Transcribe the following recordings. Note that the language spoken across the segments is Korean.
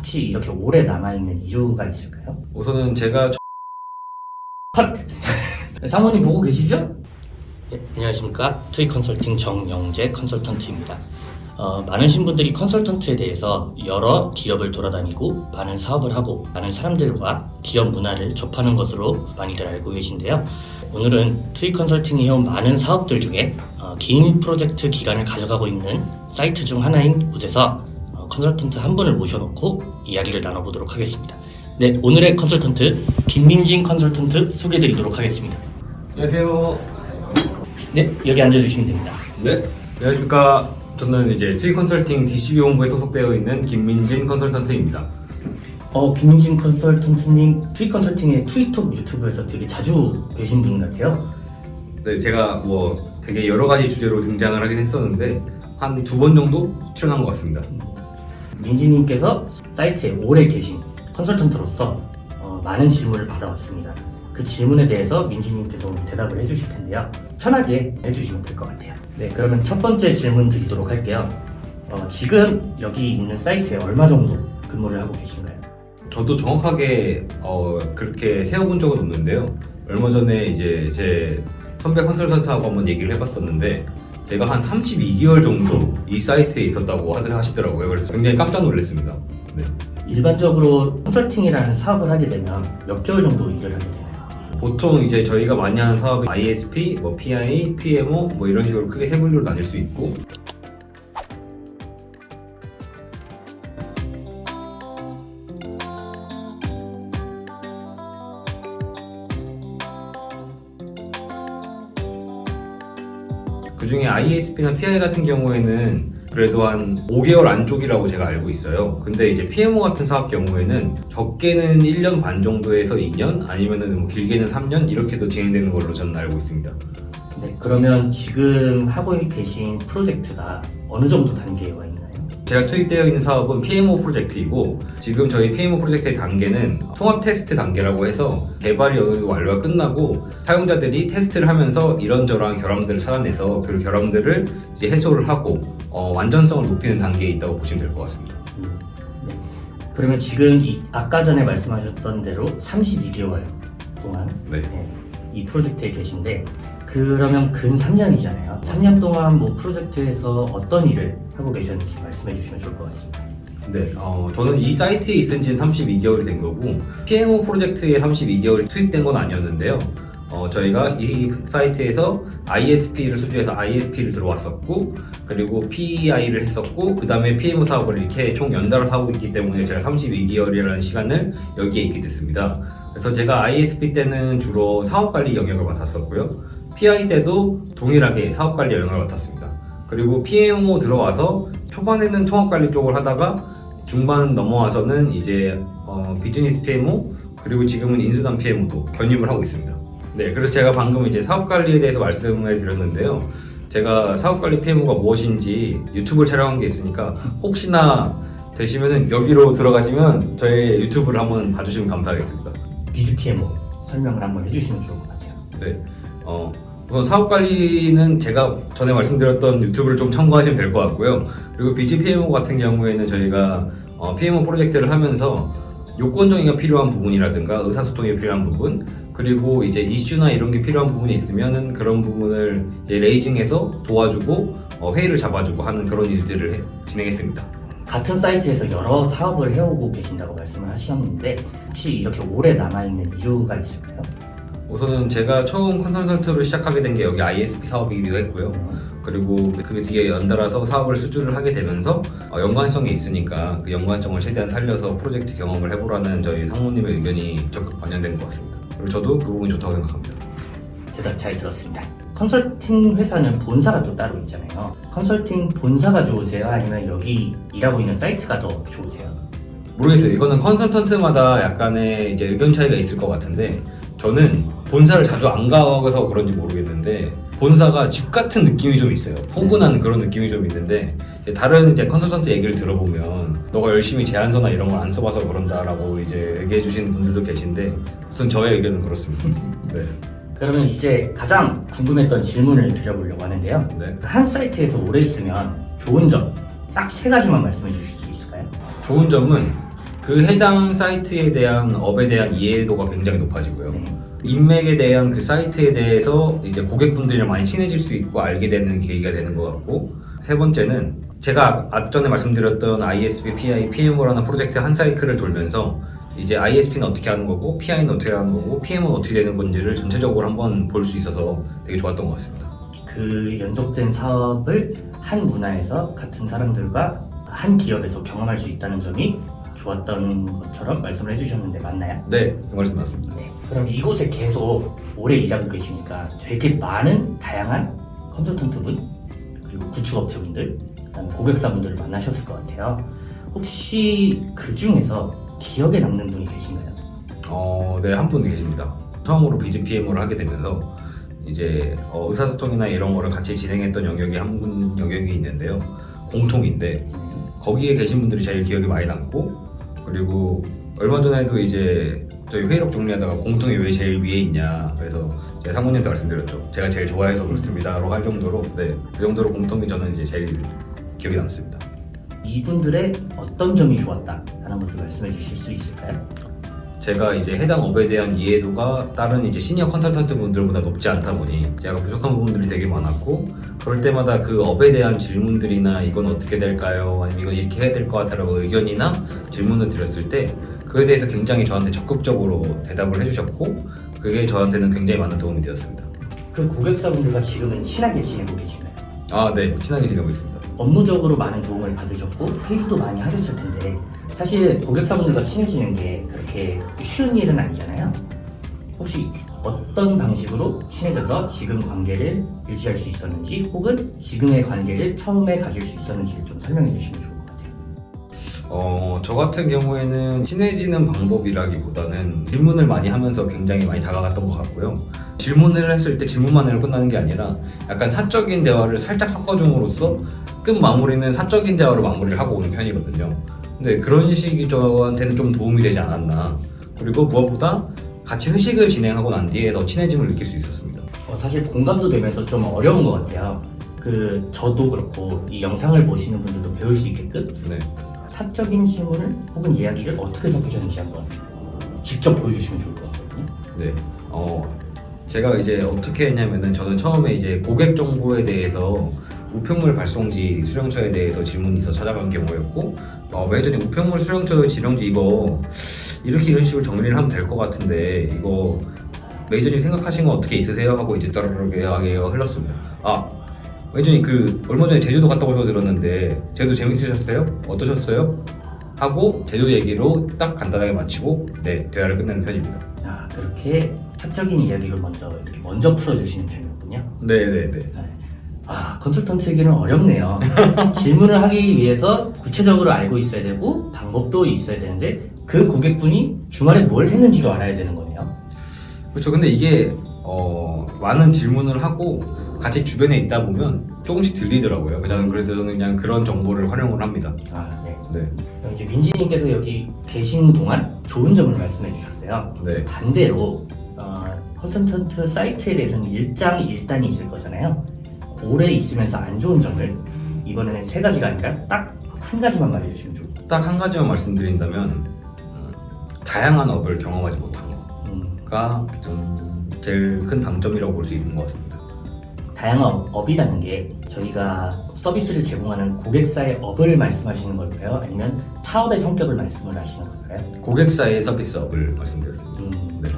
혹시 이렇게 오래 남아있는 이유가 있을까요? 우선은 제가 컷! 사모님 보고 계시죠? 네, 안녕하십니까. 투이 컨설팅 정영재 컨설턴트입니다. 많으신 분들이 컨설턴트에 대해서 여러 기업을 돌아다니고 많은 사업을 하고 많은 사람들과 기업 문화를 접하는 것으로 많이들 알고 계신데요. 오늘은 투이 컨설팅이 해온 많은 사업들 중에 긴 프로젝트 기간을 가져가고 있는 사이트 중 하나인 곳에서 컨설턴트 한 분을 모셔놓고 이야기를 나눠보도록 하겠습니다. 네, 오늘의 컨설턴트 김민진 컨설턴트 소개해드리도록 하겠습니다. 안녕하세요. 네, 여기 앉아주시면 됩니다. 네, 안녕하십니까. 저는 이제 투이 컨설팅 DCB 본부에 소속되어 있는 김민진 컨설턴트입니다. 김민진 컨설턴트님, 투이 컨설팅의 투이톡 유튜브에서 되게 자주 뵈신 분 같아요. 네, 제가 뭐 되게 여러 가지 주제로 등장을 하긴 했었는데 한 2번 정도 출연한 것 같습니다. 민진님께서 사이트에 오래 계신 컨설턴트로서 많은 질문을 받아왔습니다. 그 질문에 대해서 민진님께서 오늘 대답을 해주실 텐데요. 편하게 해주시면 될 것 같아요. 네, 그러면 첫 번째 질문 드리도록 할게요. 지금 여기 있는 사이트에 얼마 정도 근무를 하고 계신가요? 저도 정확하게 그렇게 세어본 적은 없는데요. 얼마 전에 이제 제 선배 컨설턴트하고 한번 얘기를 해봤었는데 제가 한 32개월 정도 이 사이트에 있었다고 하시더라고요. 그래서 굉장히 깜짝 놀랐습니다. 네. 일반적으로 컨설팅이라는 사업을 하게 되면 몇 개월 정도 일을 하게 되나요? 보통 이제 저희가 많이 하는 사업이 ISP, 뭐 PI, PMO 뭐 이런 식으로 크게 세 분류로 나뉠 수 있고 그 중에 ISP나 PI 같은 경우에는 그래도 한 5개월 안쪽이라고 제가 알고 있어요. 근데 이제 PMO 같은 사업 경우에는 적게는 1년 반 정도에서 2년 아니면은 뭐 길게는 3년 이렇게도 진행되는 걸로 저는 알고 있습니다. 네, 그러면 지금 하고 계신 프로젝트가 어느 정도 단계가 있나요? 제가 투입되어 있는 사업은 PMO 프로젝트이고 지금 저희 PMO 프로젝트의 단계는 통합 테스트 단계라고 해서 개발이 어느 정도 완료가 끝나고 사용자들이 테스트를 하면서 이런저런 결함들을 찾아내서 그 결함들을 이제 해소를 하고 완전성을 높이는 단계에 있다고 보시면 될 것 같습니다. 네. 그러면 지금 아까 전에 말씀하셨던 대로 32개월 동안 네. 이 프로젝트에 계신데 그러면 근 3년이잖아요. 3년 동안 뭐 프로젝트에서 어떤 일을 하고 계셨는지 말씀해 주시면 좋을 것 같습니다. 네, 저는 이 사이트에 있은 지는 32개월이 된 거고 PMO 프로젝트에 32개월이 투입된 건 아니었는데요. 저희가 이 사이트에서 ISP를 수주해서 ISP를 들어왔었고 그리고 PI를 했었고 그 다음에 PMO 사업을 이렇게 총 연달아서 하고 있기 때문에 제가 32개월이라는 시간을 여기에 있게 됐습니다. 그래서 제가 ISP 때는 주로 사업관리 영역을 맡았었고요. PI 때도 동일하게 사업관리 영역을 맡았습니다. 그리고 PMO 들어와서 초반에는 통합관리 쪽을 하다가 중반 넘어와서는 이제 비즈니스 PMO 그리고 지금은 인수단 PMO도 견입을 하고 있습니다. 네, 그래서 제가 방금 이제 사업관리에 대해서 말씀을 드렸는데요. 제가 사업관리 PMO가 무엇인지 유튜브를 촬영한 게 있으니까 혹시나 되시면은 여기로 들어가시면 저의 유튜브를 한번 봐주시면 감사하겠습니다. 비즈 PMO 설명을 한번 해주시면 좋을 것 같아요. 네, 우선 사업관리는 제가 전에 말씀드렸던 유튜브를 좀 참고하시면 될 것 같고요. 그리고 비즈 PMO 같은 경우에는 저희가 PMO 프로젝트를 하면서 요건 정의가 필요한 부분이라든가 의사소통이 필요한 부분 그리고 이제 이슈나 이런 게 필요한 부분이 있으면은 그런 부분을 이제 레이징해서 도와주고 회의를 잡아주고 하는 그런 일들을 진행했습니다. 같은 사이트에서 여러 사업을 해오고 계신다고 말씀을 하셨는데 혹시 이렇게 오래 남아있는 이유가 있을까요? 우선은 제가 처음 컨설턴트로 시작하게 된 게 여기 ISP 사업이기도 했고요. 그리고 그 뒤에 연달아서 사업을 수주를 하게 되면서 연관성이 있으니까 그 연관성을 최대한 살려서 프로젝트 경험을 해보라는 저희 상무님의 의견이 적극 반영된 것 같습니다. 그리고 저도 그 부분이 좋다고 생각합니다. 대답 잘 들었습니다. 컨설팅 회사는 본사가 또 따로 있잖아요. 컨설팅 본사가 좋으세요? 아니면 여기 일하고 있는 사이트가 더 좋으세요? 모르겠어요. 이거는 컨설턴트마다 약간의 이제 의견 차이가 있을 것 같은데 저는 본사를 자주 안 가서 그런지 모르겠는데 본사가 집 같은 느낌이 좀 있어요. 포근한 그런 느낌이 좀 있는데 다른 이제 컨설턴트 얘기를 들어보면 너가 열심히 제안서나 이런 걸 안 써봐서 그런다라고 이제 얘기해 주시는 분들도 계신데 우선 저의 의견은 그렇습니다. 네. 그러면 이제 가장 궁금했던 질문을 드려보려고 하는데요. 네. 한 사이트에서 오래 있으면 좋은 점 딱 3가지만 말씀해 주실 수 있을까요? 좋은 점은 그 해당 사이트에 대한 업에 대한 이해도가 굉장히 높아지고요. 네. 인맥에 대한 그 사이트에 대해서 이제 고객분들이랑 많이 친해질 수 있고 알게 되는 계기가 되는 것 같고, 세 번째는 제가 앞전에 말씀드렸던 ISP, PI, PMO라는 프로젝트 한 사이클을 돌면서 이제 ISP는 어떻게 하는 거고, PI는 어떻게 하는 거고, PM은 어떻게 되는 건지를 전체적으로 한번 볼 수 있어서 되게 좋았던 것 같습니다. 그 연속된 사업을 한 문화에서 같은 사람들과 한 기업에서 경험할 수 있다는 점이 좋았던 것처럼 말씀을 해주셨는데 맞나요? 네, 그 말씀 맞습니다. 네. 그럼 이곳에 계속 오래 일하고 계시니까 되게 많은 다양한 컨설턴트분 그리고 구축업체분들 그다음에 고객사분들을 만나셨을 것 같아요. 혹시 그 중에서 기억에 남는 분이 계신가요? 네, 한 분 계십니다. 처음으로 비즈 PM을 하게 되면서 이제 의사소통이나 이런 거를 같이 진행했던 영역이 한 분 영역이 있는데요. 공통인데 거기에 계신 분들이 제일 기억이 많이 남고, 그리고 얼마 전에도 이제 저희 회의록 정리하다가 공통이 왜 제일 위에 있냐, 그래서 제가 상무님한테 말씀드렸죠. 제가 제일 좋아해서 그렇습니다라고 할 정도로, 네, 그 정도로 공통이 저는 이제 제일 기억에 남습니다. 이분들의 어떤 점이 좋았다라는 것을 말씀해 주실 수 있을까요? 제가 이제 해당 업에 대한 이해도가 다른 이제 시니어 컨설턴트 분들보다 높지 않다 보니 제가 부족한 부분들이 되게 많았고, 그럴 때마다 그 업에 대한 질문들이나 이건 어떻게 될까요? 아니면 이건 이렇게 해야 될 것 같아라고 의견이나 질문을 드렸을 때 그에 대해서 굉장히 저한테 적극적으로 대답을 해주셨고, 그게 저한테는 굉장히 많은 도움이 되었습니다. 그 고객사분들과 지금은 친하게 지내고 계신가요? 네, 친하게 지내고 있습니다. 업무적으로 많은 도움을 받으셨고 회의도 많이 하셨을 텐데 사실 고객사분들과 친해지는 게 그렇게 쉬운 일은 아니잖아요. 혹시 어떤 방식으로 친해져서 지금 관계를 유지할 수 있었는지 혹은 지금의 관계를 처음에 가질 수 있었는지를 좀 설명해 주시면 좋을 것 같아요. 저 같은 경우에는 친해지는 방법이라기보다는 질문을 많이 하면서 굉장히 많이 다가갔던 것 같고요. 질문을 했을 때 질문만으로 끝나는 게 아니라 약간 사적인 대화를 살짝 섞어줌으로써 끝 마무리는 사적인 대화로 마무리를 하고 오는 편이거든요. 근데 그런 식이 저한테는 좀 도움이 되지 않았나. 그리고 무엇보다 같이 회식을 진행하고 난 뒤에 더 친해짐을 느낄 수 있었습니다. 사실 공감도 되면서 좀 어려운 것 같아요. 저도 그렇고 이 영상을 보시는 분들도 배울 수 있게끔 네. 사적인 질문을 혹은 이야기를 어떻게 섞으셨는지 한번 직접 보여주시면 좋을 것 같거든요. 네. 제가 이제 어떻게 했냐면은 저는 처음에 이제 고객 정보에 대해서 우편물 발송지 수령처에 대해서 질문이 있어 찾아간 경우였고, 매니저님 우편물 수령처 지령지 이거 이렇게 이런 식으로 정리를 하면 될 것 같은데 이거 매니저님 생각하신 거 어떻게 있으세요? 하고 이제 따르르게 흘렀습니다. 매니저님 얼마 전에 제주도 갔다 오셔서 들었는데 제주도 재밌으셨어요? 어떠셨어요? 하고 제주도 얘기로 딱 간단하게 마치고 네, 대화를 끝내는 편입니다. 그렇게 사적인 이야기를 먼저 풀어주시는 편이었군요. 네네네. 컨설턴트에게는 어렵네요. 질문을 하기 위해서 구체적으로 알고 있어야 되고 방법도 있어야 되는데 그 고객분이 주말에 뭘 했는지도 알아야 되는 거네요. 그렇죠. 근데 이게 많은 질문을 하고 같이 주변에 있다 보면 조금씩 들리더라고요. 그래서 저는 그냥 그런 정보를 활용을 합니다. 네. 네. 그럼 이제 민지님께서 여기 계신 동안 좋은 점을 말씀해 주셨어요. 네. 반대로 컨설턴트 사이트에 대해서는 일장일단이 있을 거잖아요. 오래 있으면서 안 좋은 점을 이번에는 3가지가 아니라 딱 한 가지만 말해주시면 좋을 것 같아요. 딱 한 가지만 말씀드린다면 다양한 업을 경험하지 못한 거가 좀 제일 큰 단점이라고 볼 수 있는 것 같습니다. 다양한 업이라는 게 저희가 서비스를 제공하는 고객사의 업을 말씀하시는 걸까요? 아니면 사업의 성격을 말씀을 하시는 걸까요? 고객사의 서비스 업을 말씀드렸습니다. 네.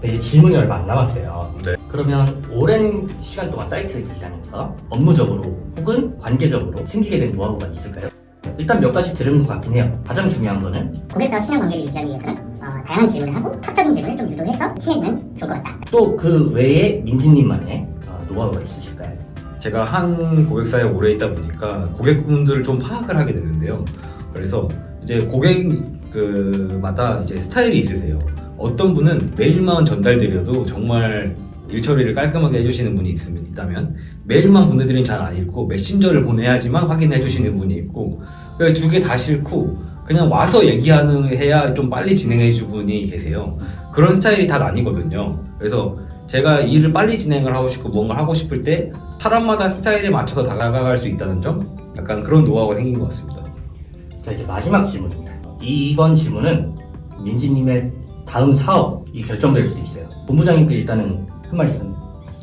이제 질문이 얼마 안 남았어요. 네. 그러면 오랜 시간 동안 사이트에서 일하면서 업무적으로 혹은 관계적으로 생기게 된 노하우가 있을까요? 일단 몇 가지 들은 것 같긴 해요. 가장 중요한 거는 고객사와 친한 관계를 유지하기 위해서는 다양한 질문을 하고 사적인 질문을 좀 유도해서 친해지면 좋을 것 같다. 또 그 외에 민지님만의 노하우가 있으실까요? 제가 한 고객사에 오래 있다 보니까 고객분들을 좀 파악을 하게 되는데요. 그래서 이제 고객마다 이제 스타일이 있으세요. 어떤 분은 메일만 전달드려도 정말 일 처리를 깔끔하게 해주시는 분이 있다면 메일만 보내드리면 잘 안 읽고 메신저를 보내야지만 확인해 주시는 분이 있고, 2개 다 싫고 그냥 와서 해야 좀 빨리 진행해 줄 분이 계세요. 그런 스타일이 다 나뉘거든요. 그래서 제가 일을 빨리 진행을 하고 싶고 뭔가 하고 싶을 때 사람마다 스타일에 맞춰서 다가갈 수 있다는 점, 약간 그런 노하우가 생긴 것 같습니다. 자, 이제 마지막 질문입니다. 이번 질문은 민지님의 다음 사업이 결정될 수도 있어요. 본부장님께 일단은 한 말씀.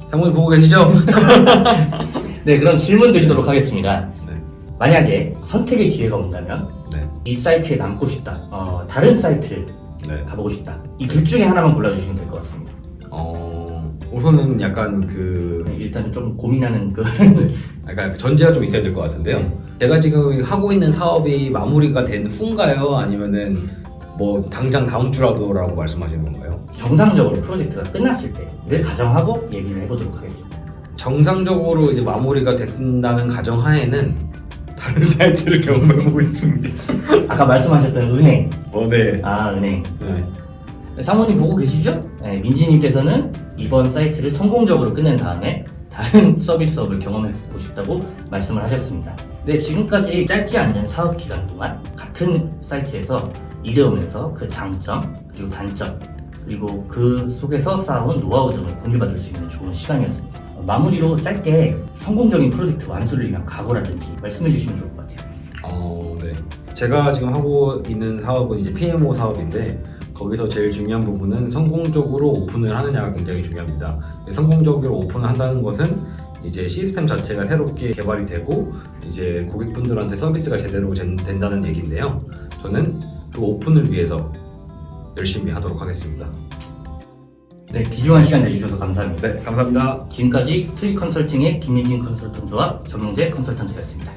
상무님 보고 계시죠? 네, 그럼 질문 드리도록 하겠습니다. 네. 만약에 선택의 기회가 온다면 네. 이 사이트에 남고 싶다, 다른 사이트를 네. 가보고 싶다. 이 둘 중에 하나만 골라주시면 될 것 같습니다. 우선은 약간 네, 일단은 좀 고민하는 약간 전제가 좀 있어야 될 것 같은데요. 제가 지금 하고 있는 사업이 마무리가 된 후인가요? 아니면은 뭐 당장 다음 주라도라고 말씀하시는 건가요? 정상적으로 프로젝트가 끝났을 때를 가정하고 얘기를 해보도록 하겠습니다. 정상적으로 이제 마무리가 됐다는 가정하에는 다른 사이트를 경험해보고 있습니다. 아까 말씀하셨던 은행. 네. 아, 은행. 네. 사모님 보고 계시죠? 네, 민지님께서는 이번 사이트를 성공적으로 끝낸 다음에 다른 서비스업을 경험해보고 싶다고 말씀을 하셨습니다. 네, 지금까지 짧지 않은 사업 기간 동안 같은 사이트에서 일해오면서 그 장점, 그리고 단점, 그리고 그 속에서 쌓아온 노하우 등을 공유받을 수 있는 좋은 시간이었습니다. 마무리로 짧게 성공적인 프로젝트 완수를 위한 각오라든지 말씀해 주시면 좋을 것 같아요. 네. 제가 지금 하고 있는 사업은 이제 PMO 사업인데 거기서 제일 중요한 부분은 성공적으로 오픈을 하느냐가 굉장히 중요합니다. 성공적으로 오픈을 한다는 것은 이제 시스템 자체가 새롭게 개발이 되고 이제 고객분들한테 서비스가 제대로 된다는 얘기인데요. 저는 그 오픈을 위해서 열심히 하도록 하겠습니다. 네, 귀중한 시간 내주셔서 감사합니다. 네, 감사합니다. 지금까지 트윗 컨설팅의 김민진 컨설턴트와 정영재 컨설턴트였습니다.